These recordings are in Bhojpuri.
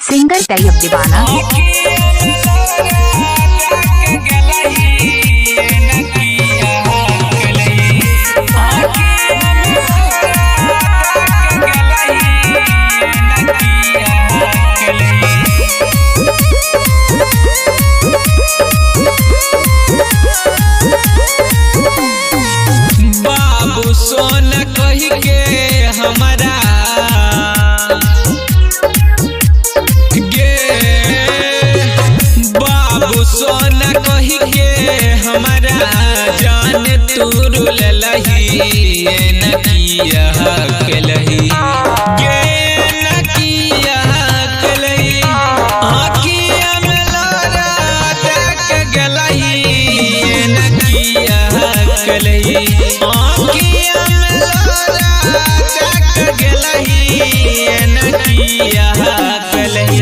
सिंगर तैयब दीवाना। बाबू सोना कही के हमारा बाबू सोना कही के हमारा जान तू रुल लही न किया कलही गे न किया कलही आँखिया में लोरा तक गलही न किया कलही आँखिया में लोरा तक गलही न किया कलही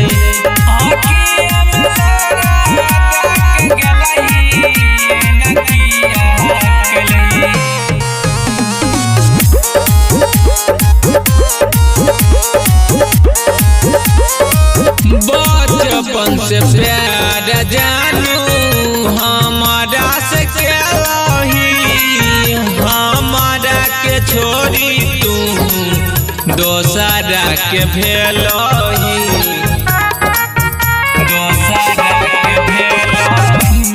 आँखिया में लोरा तक गलही न किया कलही। बचपन से प्यार जानू हमारा से कहलही हमारा के छोड़ी तू दोसरा के भेलही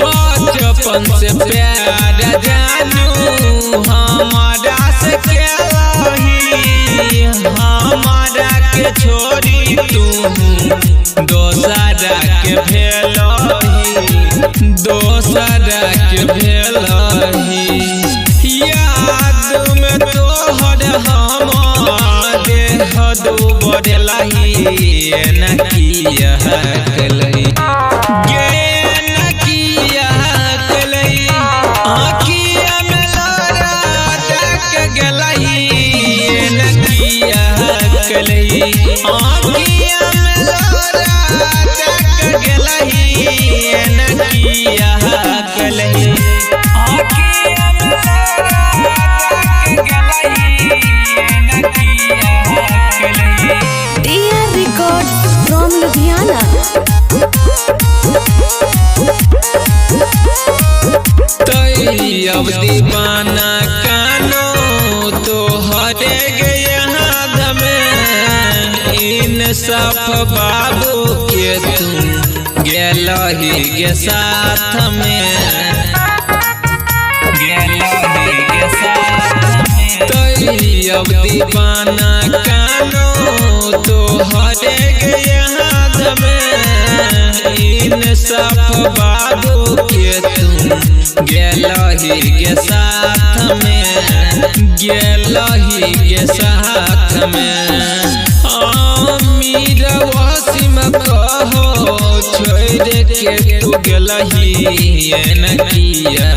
बचपन से प्यार जानू हमारा से कहलही हमारा के छोड़ी तू दोसरा के भेलही दोसरा के भेलही याद में तोहर हम देह डूबल लही न किया कलही गे न किया कलही आँखिया में लोरा तक गलही न किया कलही आँखिया में लोरा तक गलही न किया कलही आँखिया में लोरा तक गलही न किया कलही। DR Records from Ludhiana। Tayyab दीवाना कानो तो हरे गए हाथ में इंसाफ बाबू के तुम गेलही के साथ में तैयब दीवाना कानो तो हरे गए हाथ में इंसाफ बाबू के तुम गेलही के साथ में गेलही के साथ में अमीर वासिम कहो छोड़ के तू गेलही न किया